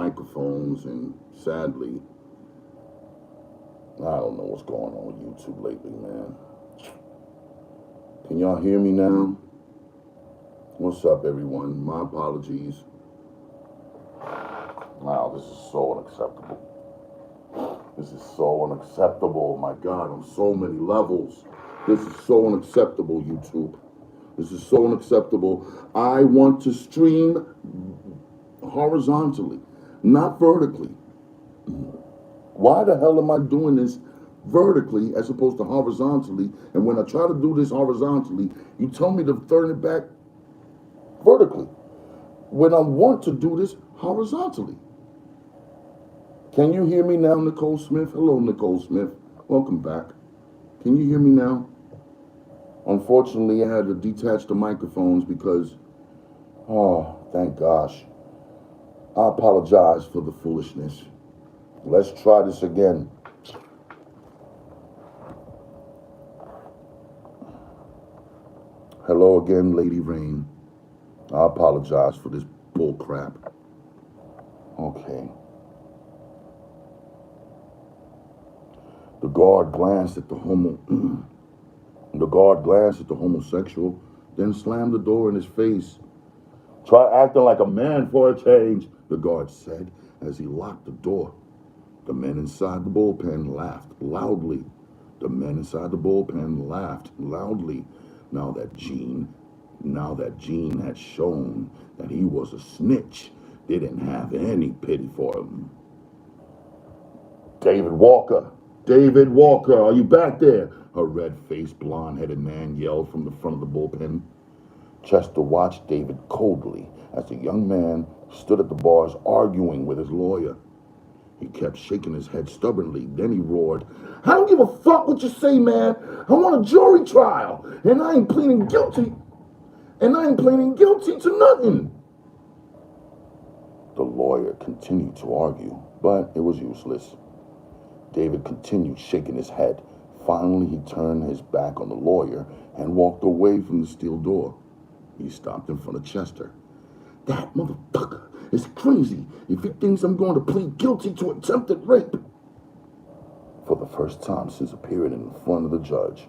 microphones, and sadly, I don't know what's going on with YouTube lately, man. Can y'all hear me now? What's up, everyone? My apologies. Wow, this is so unacceptable. This is so unacceptable. My God, on so many levels. This is so unacceptable, YouTube. This is so unacceptable. I want to stream horizontally, not vertically. Why the hell am I doing this vertically as opposed to horizontally? And when I try to do this horizontally, you tell me to turn it back vertically when I want to do this horizontally. Can you hear me now, Nicole Smith? Hello, Nicole Smith. Welcome back. Can you hear me now? Unfortunately, I had to detach the microphones because, oh, thank gosh. I apologize for the foolishness. Let's try this again. Hello again, Lady Rain. I apologize for this bull crap. Okay. The guard glanced at the homosexual, then slammed the door in his face. Try acting like a man for a change, the guard said as he locked the door. The men inside the bullpen laughed loudly. Now that Gene had shown that he was a snitch, they didn't have any pity for him. David Walker, are you back there? A red-faced, blonde-headed man yelled from the front of the bullpen. Chester watched David coldly as the young man stood at the bars arguing with his lawyer. He kept shaking his head stubbornly. Then he roared, I don't give a fuck what you say, man. I want a jury trial, and I ain't pleading guilty to nothing. The lawyer continued to argue, but it was useless. David continued shaking his head. Finally, he turned his back on the lawyer and walked away from the steel door. He stopped in front of Chester. That motherfucker is crazy if he thinks I'm going to plead guilty to attempted rape. For the first time since appearing in front of the judge,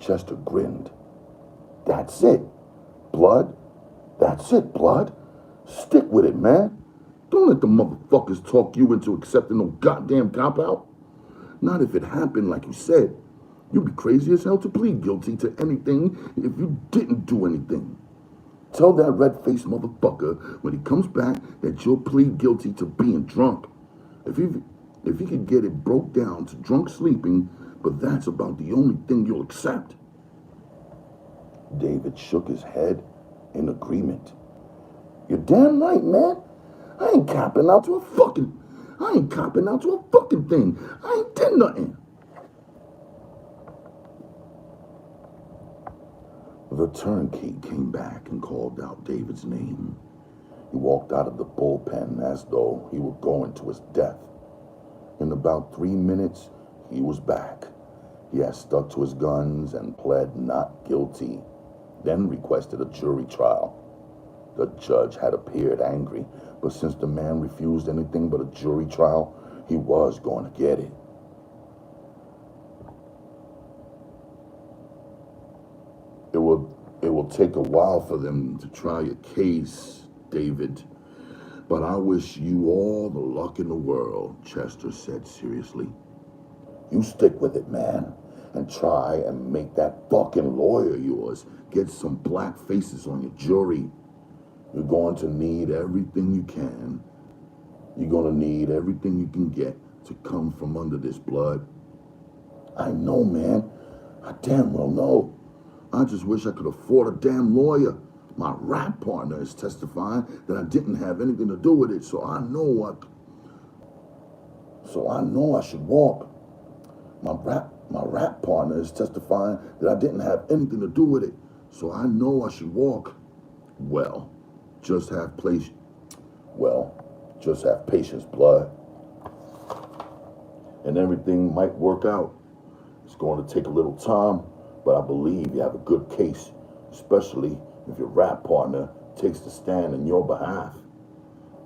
Chester grinned. That's it, blood. Stick with it, man. Don't let the motherfuckers talk you into accepting no goddamn cop-out. Not if it happened like you said. You'd be crazy as hell to plead guilty to anything if you didn't do anything. Tell that red-faced motherfucker when he comes back that you'll plead guilty to being drunk. If he could get it broke down to drunk sleeping, but that's about the only thing you'll accept. David shook his head in agreement. You're damn right, man. I ain't copping out to a fucking thing. I ain't did nothing. The turnkey came back and called out David's name. He walked out of the bullpen as though he were going to his death. In about 3 minutes, he was back. He had stuck to his guns and pled not guilty, then requested a jury trial. The judge had appeared angry, but since the man refused anything but a jury trial, he was going to get it. It will take a while for them to try your case, David, but I wish you all the luck in the world, Chester said seriously. You stick with it, man, and try and make that fucking lawyer of yours get some black faces on your jury. You're going to need everything you can. You're going to need everything you can get to come from under this blood. I know, man. I damn well know. I just wish I could afford a damn lawyer. My rap partner is testifying that I didn't have anything to do with it, so I know I should walk. My rap partner is testifying that I didn't have anything to do with it, so I know I should walk. Well, just have patience, blood. And everything might work out. It's going to take a little time, but I believe you have a good case, especially if your rap partner takes to stand in your behalf.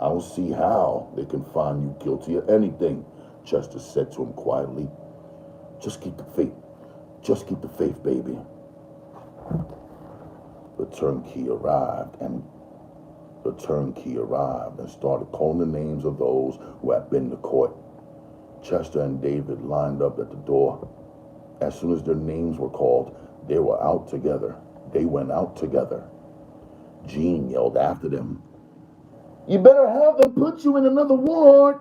I don't see how they can find you guilty of anything, Chester said to him quietly. Just keep the faith. Just keep the faith, baby. The turnkey arrived and started calling the names of those who had been to court. Chester and David lined up at the door. As soon as their names were called, they were out together. They went out together. Jean yelled after them, "You better have them put you in another ward,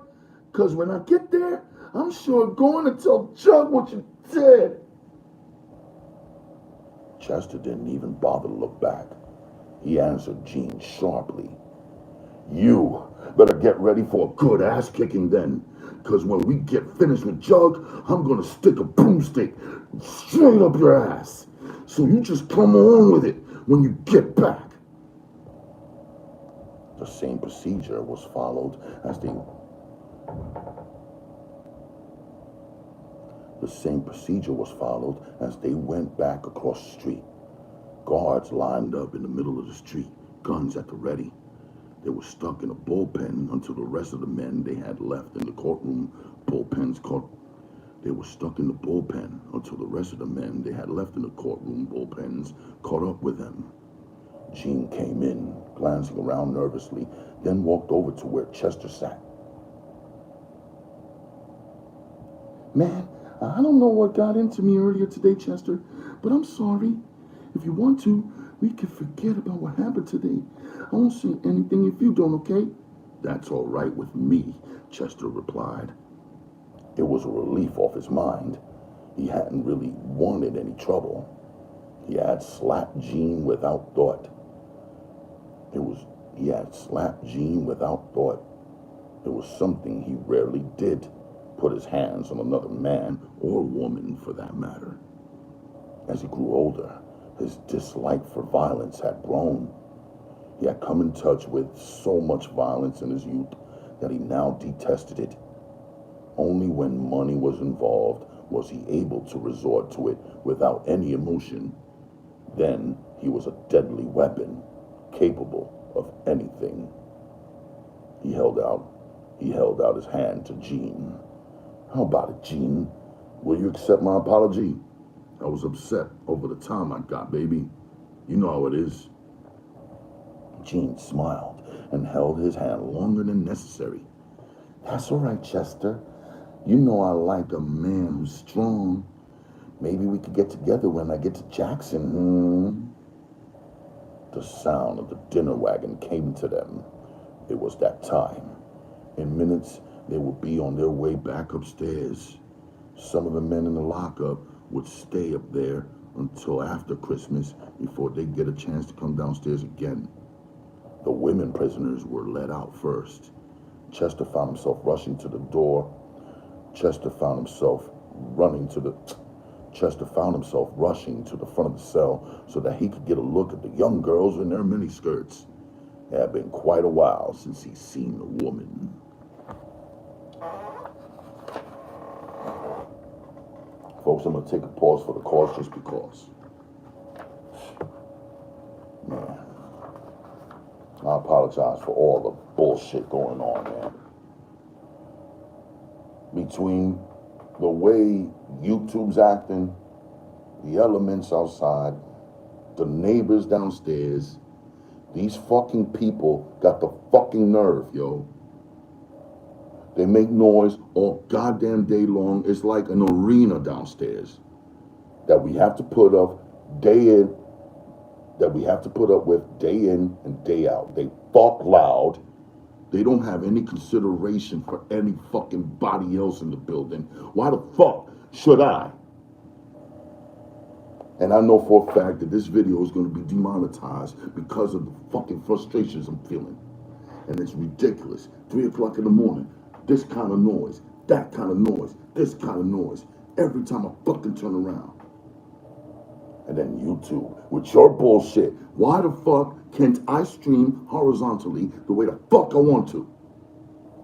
because when I get there, I'm sure going to tell Chuck what you did." Chester didn't even bother to look back. He answered Jean sharply, "You better get ready for a good ass kicking then, because when we get finished with Jug, I'm going to stick a broomstick straight up your ass. So you just come on with it when you get back." The same procedure was followed as they went back across the street. Guards lined up in the middle of the street, guns at the ready. They were stuck in a bullpen until the rest of the men they had left in the courtroom bullpens caught up with them. Jean came in, glancing around nervously, then walked over to where Chester sat. "Man, I don't know what got into me earlier today, Chester, but I'm sorry. If you want to, we can forget about what happened today. I won't say anything if you don't, okay?" "That's all right with me," Chester replied. It was a relief off his mind. He hadn't really wanted any trouble. He had slapped Jean without thought. It was something he rarely did, put his hands on another man or woman for that matter. As he grew older, his dislike for violence had grown. He had come in touch with so much violence in his youth that he now detested it. Only when money was involved was he able to resort to it without any emotion. Then he was a deadly weapon, capable of anything. He held out his hand to Jean. "How about it, Jean? Will you accept my apology? I was upset over the time I got, baby. You know how it is." Jean smiled and held his hand longer than necessary. "That's all right, Chester. You know I like a man who's strong. Maybe we could get together when I get to Jackson, The sound of the dinner wagon came to them. It was that time. In minutes, they would be on their way back upstairs. Some of the men in the lockup would stay up there until after Christmas before they'd get a chance to come downstairs again. The women prisoners were let out first. Chester found himself rushing to the door. Chester found himself rushing to the front of the cell so that he could get a look at the young girls in their miniskirts. It had been quite a while since he'd seen a woman. Folks, I'm going to take a pause for the cause just because. Man, I apologize for all the bullshit going on, man. Between the way YouTube's acting, the elements outside, the neighbors downstairs, these fucking people got the fucking nerve, yo. They make noise all goddamn day long. It's like an arena downstairs that we have to put up with day in and day out. They fuck loud. They don't have any consideration for any fucking body else in the building. Why the fuck should I? And I know for a fact that this video is going to be demonetized because of the fucking frustrations I'm feeling. And it's ridiculous. 3 o'clock in the morning, this kind of noise, that kind of noise, this kind of noise. Every time I fucking turn around. And then YouTube, with your bullshit. Why the fuck can't I stream horizontally the way the fuck I want to?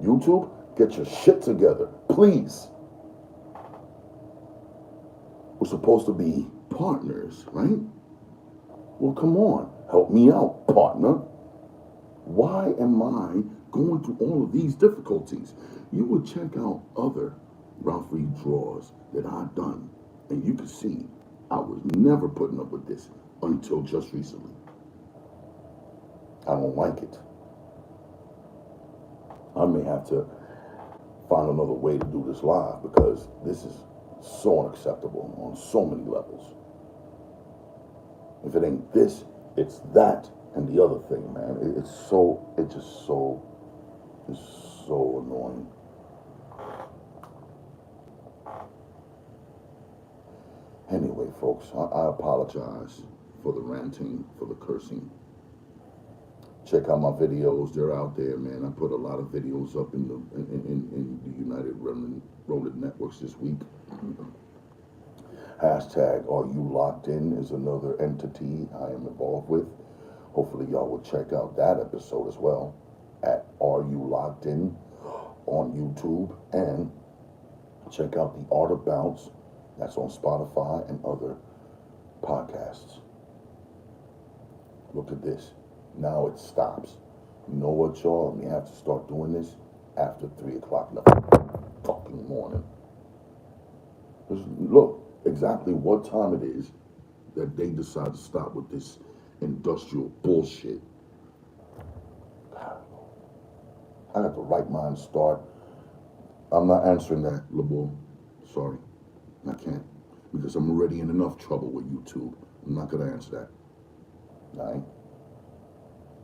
YouTube, get your shit together, please. We're supposed to be partners, right? Well, come on, help me out, partner. Why am I going through all of these difficulties? You would check out other Ralph Reed draws that I've done, and you can see I was never putting up with this until just recently. I don't like it. I may have to find another way to do this live because this is so unacceptable on so many levels. If it ain't this, it's that and the other thing, man. It's so annoying. Anyway, folks, I apologize for the ranting, for the cursing. Check out my videos; they're out there, man. I put a lot of videos up in the United Rodent Networks this week. Hashtag Are You Locked In is another entity I am involved with. Hopefully y'all will check out that episode as well at Are You Locked In on YouTube, and check out The Art of Bounce. That's on Spotify and other podcasts. Look at this. Now it stops. You know what, y'all? We have to start doing this after 3 o'clock in the fucking morning. Just look exactly what time it is that they decide to stop with this industrial bullshit. I got the right mind to start. I'm not answering that, LeBeau. Sorry. I can't. Because I'm already in enough trouble with YouTube. I'm not going to answer that. All right?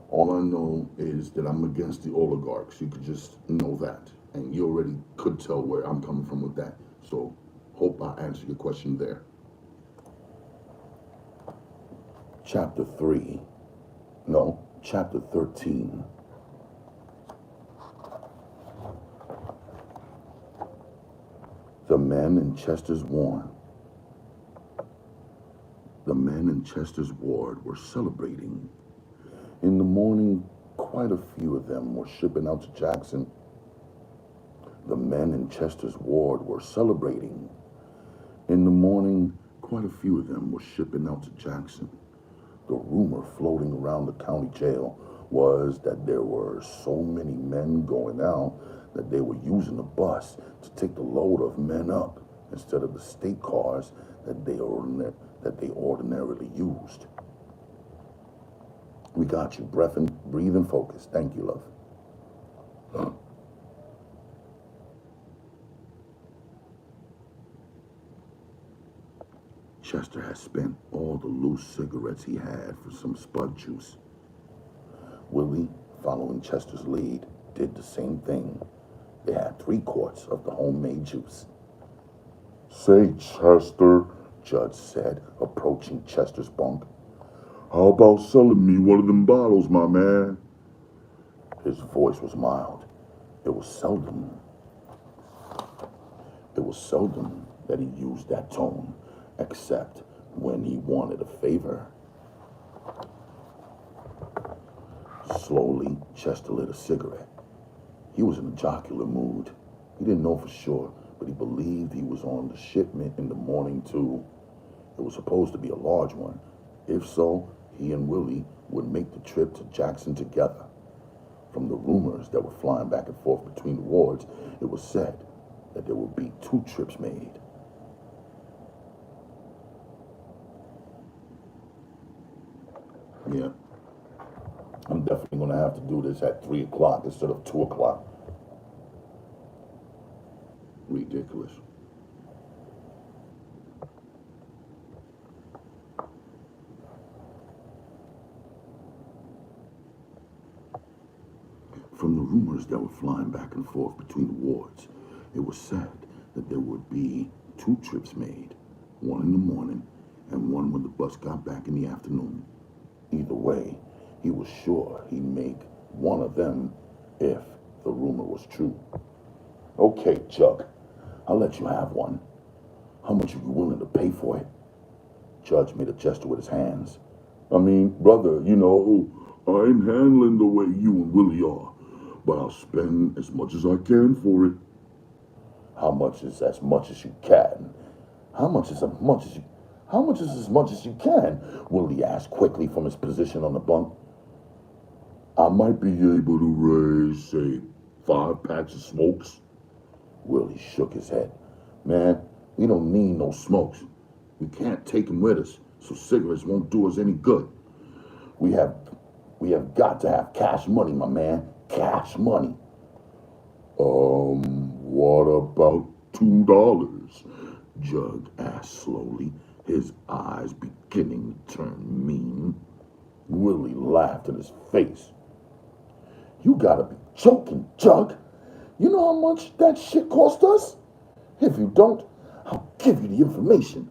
All I know is that I'm against the oligarchs. You could just know that. And you already could tell where I'm coming from with that. So, hope I answered your question there. Chapter 13. The men in Chester's ward. The men in Chester's ward were celebrating. In the morning, quite a few of them were shipping out to Jackson. The men in Chester's ward were celebrating. In the morning, quite a few of them were shipping out to Jackson. The rumor floating around the county jail was that there were so many men going out that they were using a bus to take the load of men up instead of the state cars that they ordinarily used. We got you. Breathe and focus. Thank you, love. Chester had spent all the loose cigarettes he had for some spud juice. Willie, following Chester's lead, did the same thing. They had 3 quarts of the homemade juice. Say, Chester, Judge said, approaching Chester's bunk. How about selling me one of them bottles, my man? His voice was mild. It was seldom that he used that tone, except when he wanted a favor. Slowly, Chester lit a cigarette. He was in a jocular mood. He didn't know for sure, but he believed he was on the shipment in the morning, too. It was supposed to be a large one. If so, he and Willie would make the trip to Jackson together. From the rumors that were flying back and forth between the wards, it was said that there would be 2 trips made. Yeah. I'm definitely going to have to do this at 3 o'clock instead of 2 o'clock. Ridiculous. From the rumors that were flying back and forth between the wards, it was said that there would be 2 trips made, one in the morning and one when the bus got back in the afternoon. Either way, he was sure he'd make one of them if the rumor was true. Okay, Chuck, I'll let you have one. How much are you willing to pay for it? Judge made a gesture with his hands. I mean, brother, I'm handling the way you and Willie are, but I'll spend as much as I can for it. How much is as much as you can? How much is as much as you can? Willie asked quickly from his position on the bunk. I might be able to raise, say, 5 packs of smokes. Willie shook his head. Man, we don't need no smokes. We can't take them with us, so cigarettes won't do us any good. We have got to have cash money, my man. Cash money. What about $2? Jug asked slowly, his eyes beginning to turn mean. Willie laughed in his face. You gotta be joking, Jug. You know how much that shit cost us? If you don't, I'll give you the information.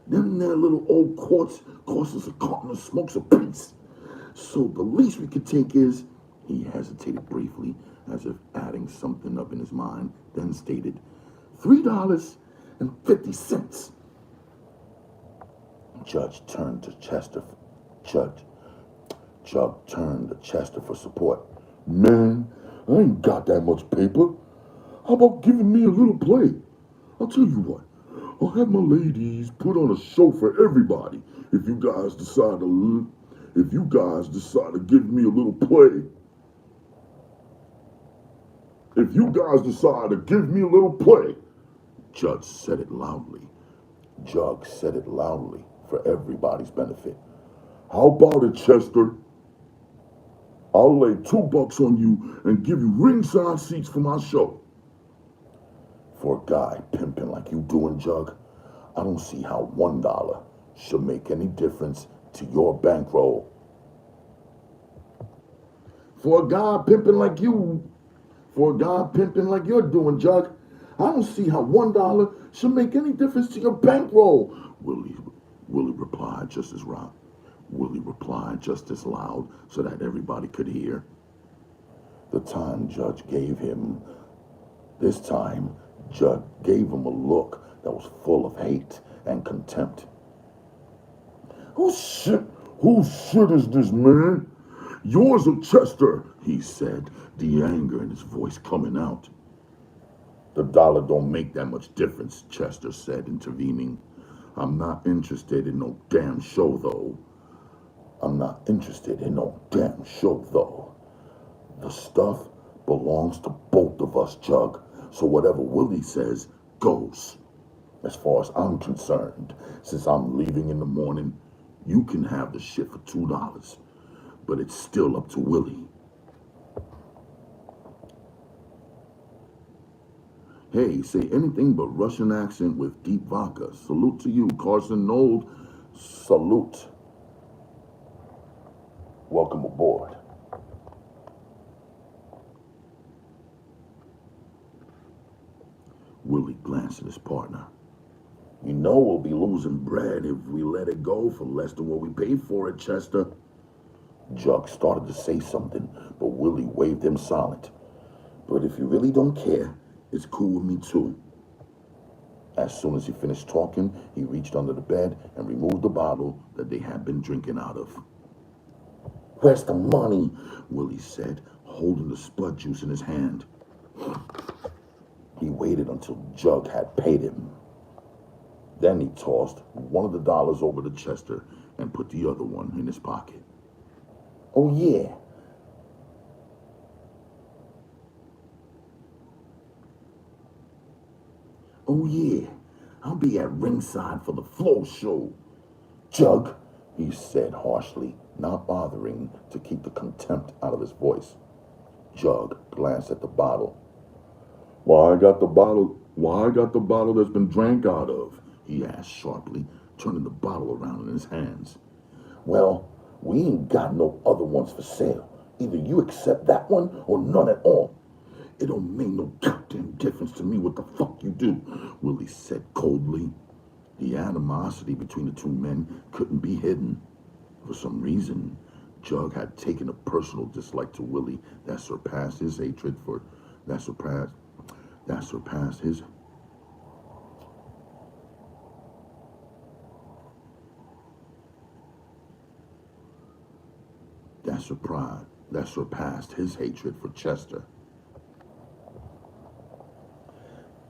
Them there little old quarts cost us a carton of smokes apiece. So the least we could take is, he hesitated briefly, as if adding something up in his mind, then stated, $3.50. Jug turned to Chester for support. Man, I ain't got that much paper. How about giving me a little play? I'll tell you what. I'll have my ladies put on a show for everybody if you guys decide to give me a little play. If you guys decide to give me a little play. Jug said it loudly for everybody's benefit. How about it, Chester? I'll lay $2 on you and give you ringside seats for my show. For a guy pimping like you doing, Jug, I don't see how $1 should make any difference to your bankroll. For a guy pimping like you're doing, Jug, I don't see how $1 should make any difference to your bankroll. Willie replied just as loud. So that everybody could hear. This time, Jug gave him a look that was full of hate and contempt. Whose shit is this, man? Yours or Chester, he said, the anger in his voice coming out. The dollar don't make that much difference, Chester said, intervening. I'm not interested in no damn show, though. The stuff belongs to both of us, Jug. So whatever Willie says goes. As far as I'm concerned, since I'm leaving in the morning, you can have the shit for $2. But it's still up to Willie. Hey, say anything but Russian accent with deep vodka. Salute to you, Carson Nold. Salute. Welcome aboard. Willie glanced at his partner. You know we'll be losing bread if we let it go for less than what we paid for it, Chester. Jug started to say something, but Willie waved him silent. But if you really don't care, it's cool with me too. As soon as he finished talking, he reached under the bed and removed the bottle that they had been drinking out of. Where's the money? Willie said, holding the spud juice in his hand. He waited until Jug had paid him. Then he tossed one of the dollars over to Chester and put the other one in his pocket. Oh yeah. I'll be at ringside for the floor show. Jug, he said harshly, not bothering to keep the contempt out of his voice. Jug glanced at the bottle. Why I got the bottle that's been drank out of? He asked sharply, turning the bottle around in his hands. Well, we ain't got no other ones for sale. Either you accept that one or none at all. It don't make no goddamn difference to me what the fuck you do, Willie said coldly. The animosity between the two men couldn't be hidden. For some reason, Jug had taken a personal dislike to Willie that surpassed his hatred for that surpassed his hatred for Chester.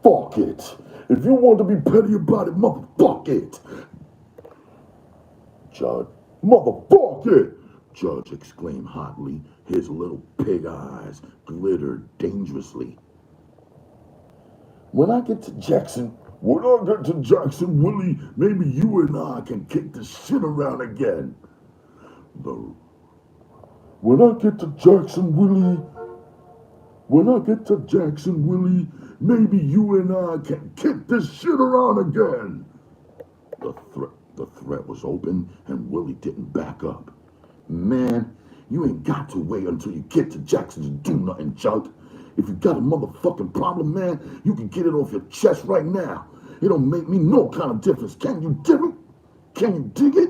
Fuck it. If you want to be petty about it, motherfuck it. Judge exclaimed hotly, His little pig eyes glittered dangerously. When I get to Jackson, Willie, maybe you and I can kick the shit around again. The When I get to Jackson, Willie, maybe you and I can kick this shit around again. The threat was open, and Willie didn't back up. Man, you ain't got to wait until you get to Jackson to do nothing, Junk. If you got a motherfucking problem, man, you can get it off your chest right now. It don't make me no kind of difference. Can you dig it? Can you dig it?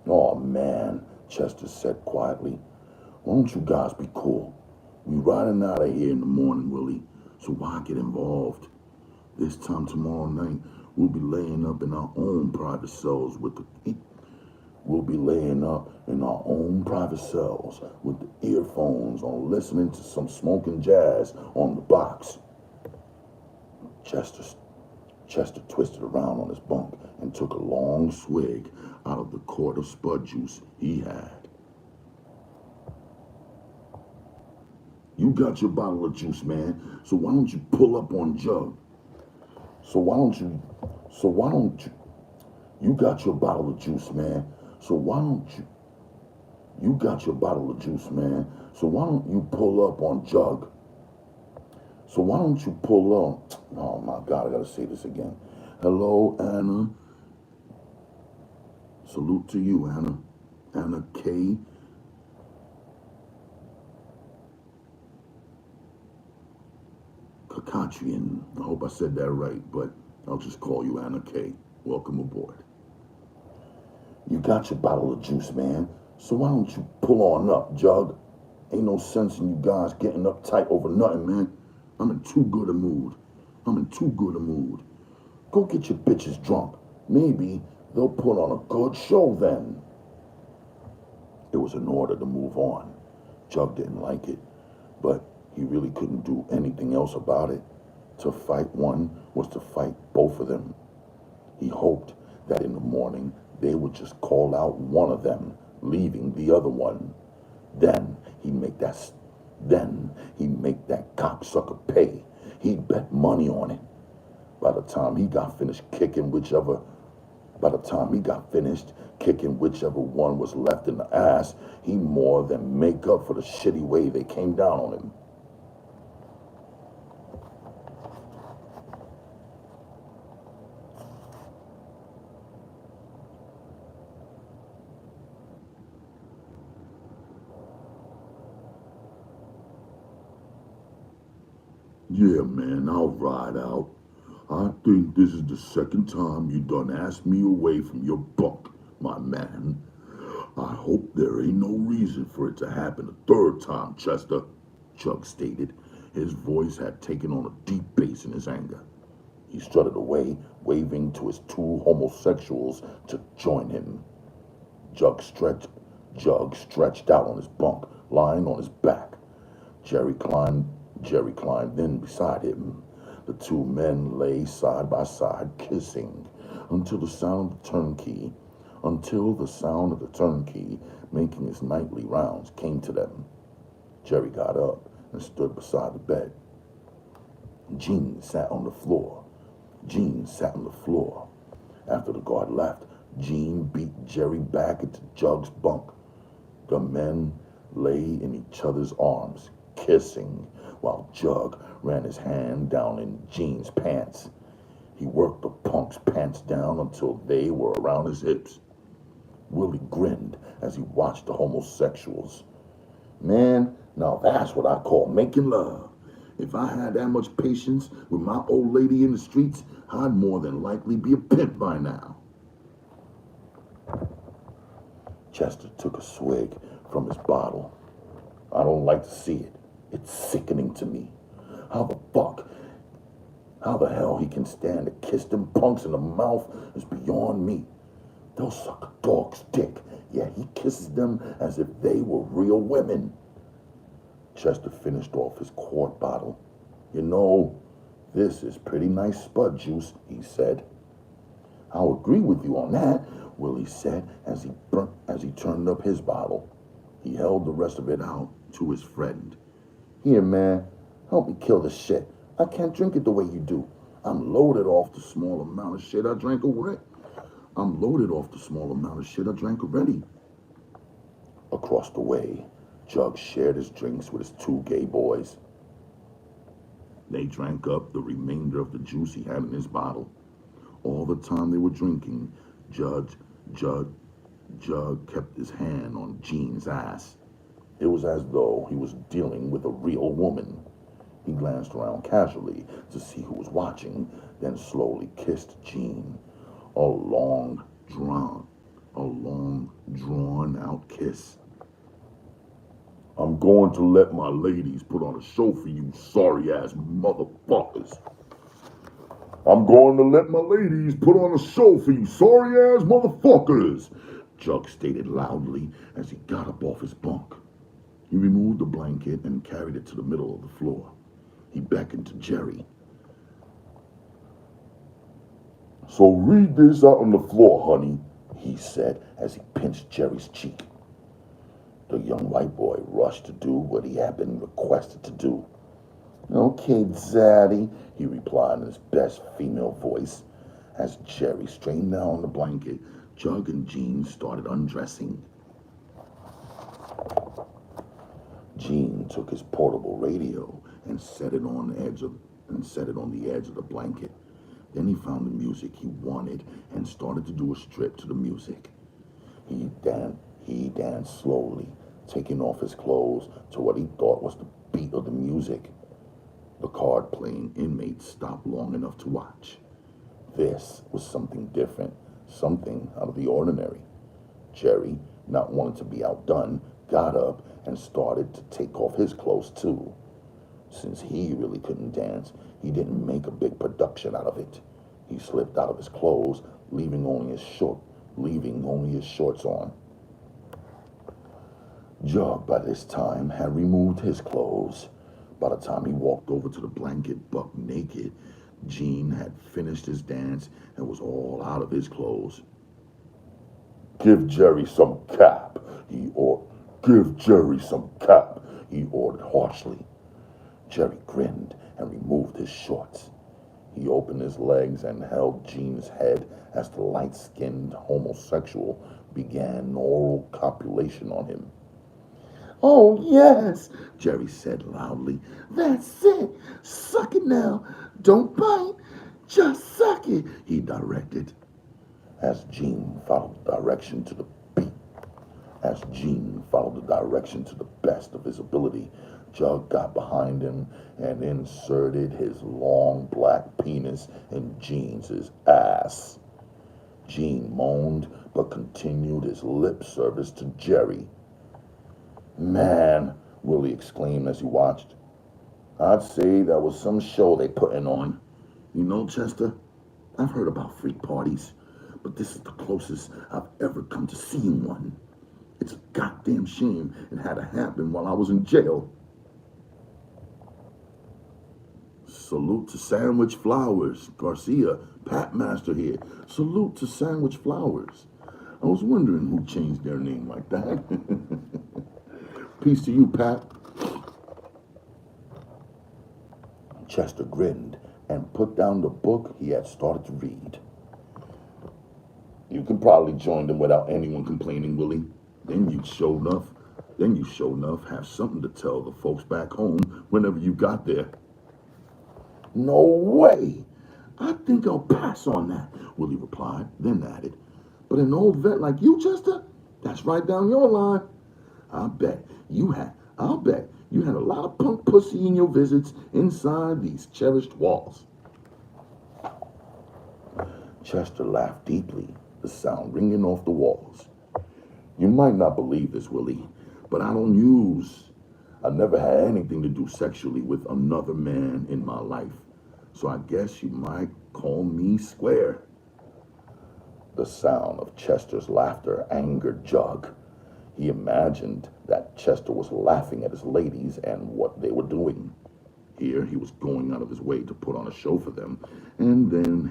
Oh, man, Chester said quietly. Why don't you guys be cool? We riding out of here in the morning, Willie, so why get involved? This time tomorrow night, we'll be laying up in our own private cells with the earphones on, listening to some smoking jazz on the box. Chester twisted around on his bunk and took a long swig out of the quart of spud juice he had. You got your bottle of juice, man, so why don't you pull up on Jug? You got your bottle of juice, man, so why don't you pull up on Jug? So why don't you pull up? Oh my God, I gotta say this again. Hello, Anna. Salute to you, Anna. Anna K. Kakachian. I hope I said that right, but I'll just call you Anna K. Welcome aboard. You got your bottle of juice, man, so why don't you pull on up, Jug? Ain't no sense in you guys getting uptight over nothing, man. I'm in too good a mood. Go get your bitches drunk. Maybe they'll put on a good show then. It was an order to move on. Jug didn't like it, but he really couldn't do anything else about it. To fight one was to fight both of them. He hoped that in the morning they would just call out one of them, leaving the other one. Then he'd make that cocksucker pay. He'd bet money on it. By the time he got finished kicking whichever one was left in the ass, he more than make up for the shitty way they came down on him. Yeah, man, I'll ride out. I think this is the second time you done asked me away from your bunk, my man. I hope there ain't no reason for it to happen a third time, Chester, Chuck stated. His voice had taken on a deep bass in his anger. He strutted away, waving to his two homosexuals to join him. Jug stretched out on his bunk, lying on his back. Jerry climbed in beside him. The two men lay side by side, kissing, until the sound of the turnkey making his nightly rounds came to them. Jerry got up and stood beside the bed. Gene sat on the floor. After the guard left, Gene beat Jerry back into Jug's bunk. The men lay in each other's arms, kissing, while Jug ran his hand down in Gene's pants. He worked the punk's pants down until they were around his hips. Willie grinned as he watched the homosexuals. Man, now that's what I call making love. If I had that much patience with my old lady in the streets, I'd more than likely be a pimp by now. Chester took a swig from his bottle. I don't like to see it. It's sickening to me. How the hell he can stand to kiss them punks in the mouth is beyond me. They'll suck a dog's dick, yet he kisses them as if they were real women. Chester finished off his quart bottle. You know, this is pretty nice spud juice, he said. I'll agree with you on that, Willie said as he turned up his bottle. He held the rest of it out to his friend. Here, man, help me kill this shit. I can't drink it the way you do. I'm loaded off the small amount of shit I drank already. I'm loaded off the small amount of shit I drank already. Across the way, Jug shared his drinks with his two gay boys. They drank up the remainder of the juice he had in his bottle. All the time they were drinking, Jug kept his hand on Gene's ass. It was as though he was dealing with a real woman. He glanced around casually to see who was watching, then slowly kissed Gene. A long, drawn out kiss. I'm going to let my ladies put on a show for you sorry-ass motherfuckers. I'm going to let my ladies put on a show for you sorry-ass motherfuckers, Jug stated loudly as he got up off his bunk. He removed the blanket and carried it to the middle of the floor. He beckoned to Jerry. So read this out on the floor, honey, he said as he pinched Jerry's cheek. The young white boy rushed to do what he had been requested to do. Okay, Daddy, he replied in his best female voice. As Jerry straightened down on the blanket, Jug and Gene started undressing. Gene took his portable radio and set it on the edge of the blanket. Then he found the music he wanted and started to do a strip to the music. He danced slowly, taking off his clothes to what he thought was the beat of the music. The card-playing inmates stopped long enough to watch. This was something different, something out of the ordinary. Jerry, not wanting to be outdone, got up and started to take off his clothes too. Since he really couldn't dance, he didn't make a big production out of it. He slipped out of his clothes, leaving only his shorts on. Jug, by this time, had removed his clothes. By the time he walked over to the blanket buck naked, Gene had finished his dance and was all out of his clothes. Give Jerry some cap, he ordered. Give Jerry some cap, he ordered harshly. Jerry grinned and removed his shorts. He opened his legs and held Gene's head as the light-skinned homosexual began oral copulation on him. Oh, yes, Jerry said loudly. That's it. Suck it now. Don't bite. Just suck it, he directed. As Gene followed the direction to the best of his ability, Jug got behind him and inserted his long black penis in Gene's ass. Gene moaned but continued his lip service to Jerry. Man, Willie exclaimed as he watched. I'd say that was some show they putting on. You know, Chester, I've heard about freak parties, but this is the closest I've ever come to seeing one. It's a goddamn shame it had to happen while I was in jail. Salute to Sandwich Flowers. Garcia, Pat Master here. Salute to Sandwich Flowers. I was wondering who changed their name like that. Peace to you, Pat. Chester grinned and put down the book he had started to read. You can probably join them without anyone complaining, Willie. Then you sure enough have something to tell the folks back home whenever you got there. No way. I think I'll pass on that, Willie replied, then added. But an old vet like you, Chester, that's right down your line. I'll bet you had a lot of punk pussy in your visits inside these cherished walls. Chester laughed deeply, the sound ringing off the walls. You might not believe this, Willie, but I never had anything to do sexually with another man in my life. So I guess you might call me square. The sound of Chester's laughter angered Jug. He imagined that Chester was laughing at his ladies and what they were doing. Here he was going out of his way to put on a show for them, and then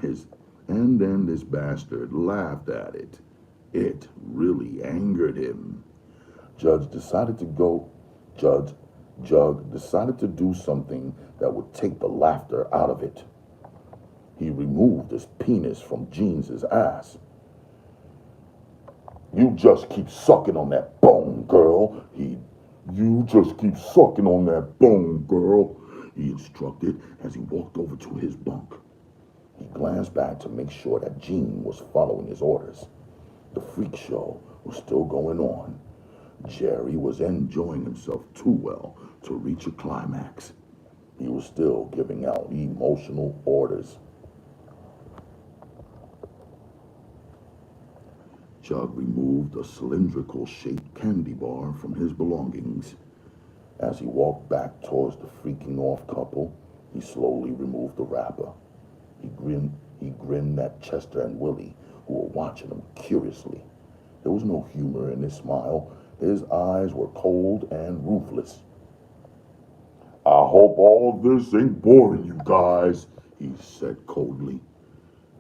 this bastard laughed at it. It really angered him. Judge decided to go, Judge, Jug decided to do something that would take the laughter out of it. He removed his penis from Jeans's ass. You just keep sucking on that bone, girl. You just keep sucking on that bone, girl, he instructed as he walked over to his bunk. He glanced back to make sure that Jean was following his orders. The freak show was still going on. Jerry was enjoying himself too well to reach a climax. He was still giving out emotional orders. Jug removed a cylindrical-shaped candy bar from his belongings. As he walked back towards the freaking-off couple, he slowly removed the wrapper. He grinned at Chester and Willie, who were watching him curiously. There was no humor in his smile. His eyes were cold and ruthless. I hope all of this ain't boring you guys, he said coldly.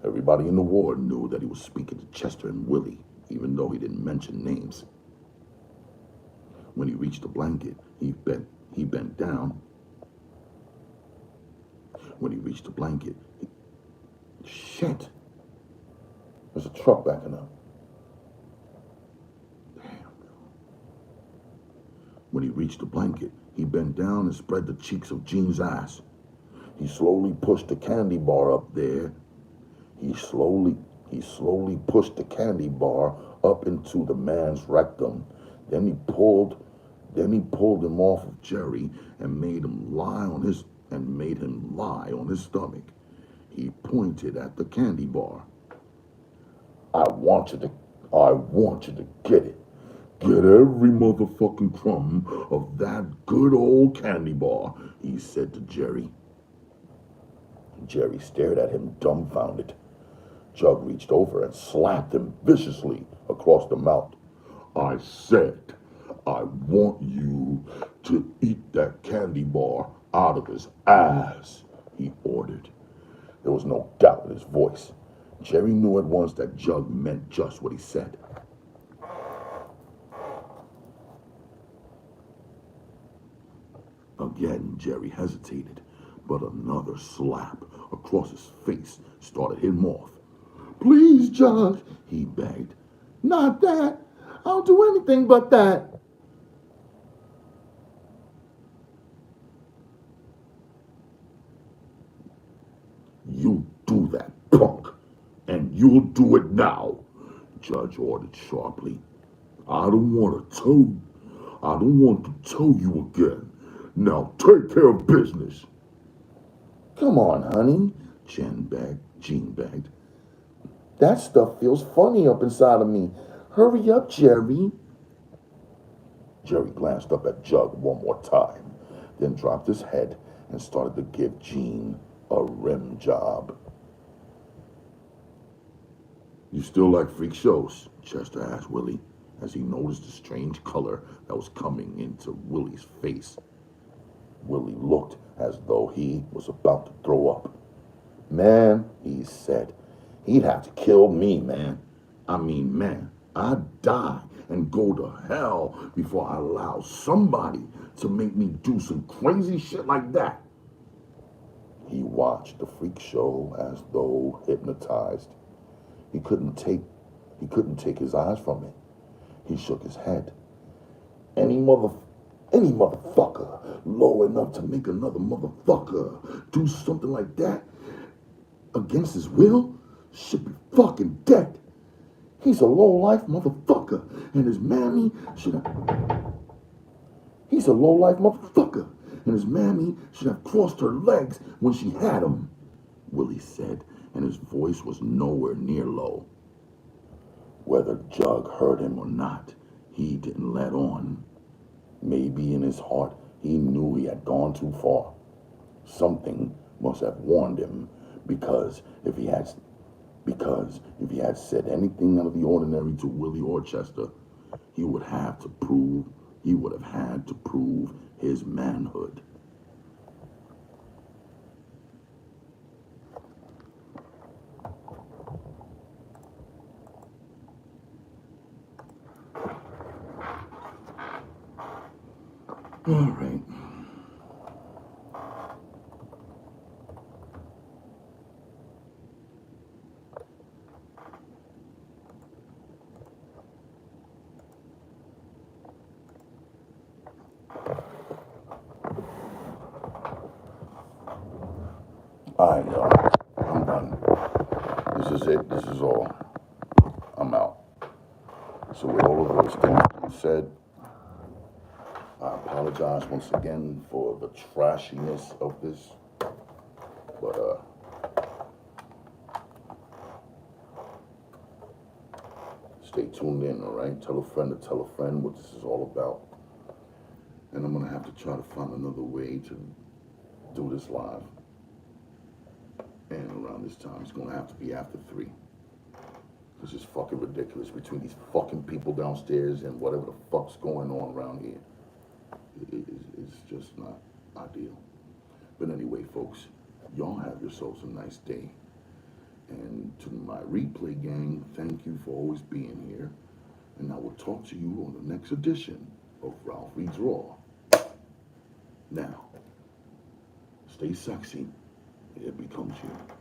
Everybody in the ward knew that he was speaking to Chester and Willie, even though he didn't mention names. When he reached the blanket, he bent down. When he reached the blanket, shit! There's a truck backing up. Damn. When he reached the blanket, he bent down and spread the cheeks of Jean's ass. He slowly pushed the candy bar up there. He slowly pushed the candy bar up into the man's rectum. Then he pulled him off of Jerry and made him lie on his stomach. He pointed at the candy bar. I want you to get it. Get every motherfucking crumb of that good old candy bar, he said to Jerry. Jerry stared at him dumbfounded. Jug reached over and slapped him viciously across the mouth. I said, I want you to eat that candy bar out of his ass, he ordered. There was no doubt in his voice. Jerry knew at once that Jug meant just what he said. Again, Jerry hesitated, but another slap across his face started him off. Please, Jug, he begged. Not that. I'll do anything but that. You do that, punk, and you'll do it now, Judge ordered sharply. I don't want to tell you again. Now take care of business. Come on, honey, Jean begged. That stuff feels funny up inside of me. Hurry up, Jerry. Jerry glanced up at Jug one more time, then dropped his head and started to give Jean a rim job. You still like freak shows? Chester asked Willie, as he noticed the strange color that was coming into Willie's face. Willie looked as though he was about to throw up. Man, he said, he'd have to kill me, man. I mean, man, I'd die and go to hell before I allow somebody to make me do some crazy shit like that. He watched the freak show as though hypnotized. He couldn't take his eyes from it. He shook his head. Any motherfucker low enough to make another motherfucker do something like that against his will should be fucking dead. He's a low-life motherfucker, and his mammy should have... He's a low-life motherfucker, and his mammy should have crossed her legs when she had him, Willie said, and his voice was nowhere near low. Whether Jug heard him or not, he didn't let on. Maybe in his heart he knew he had gone too far. Something must have warned him, because if he had said anything out of the ordinary to Willie or Chester, he would have had to prove his manhood. Alright, y'all. I'm done. This is it. This is all. I'm out. So with all of those things being said, I apologize once again for the trashiness of this. But stay tuned in, alright? Tell a friend to tell a friend what this is all about. And I'm gonna have to try to find another way to do this live. And around this time, it's gonna have to be after 3. This is fucking ridiculous between these fucking people downstairs and whatever the fuck's going on around here. It's just not ideal. But anyway, folks, y'all have yourselves a nice day. And to my replay gang, thank you for always being here. And I will talk to you on the next edition of Ralph Reads Raw. Now, stay sexy. It becomes you.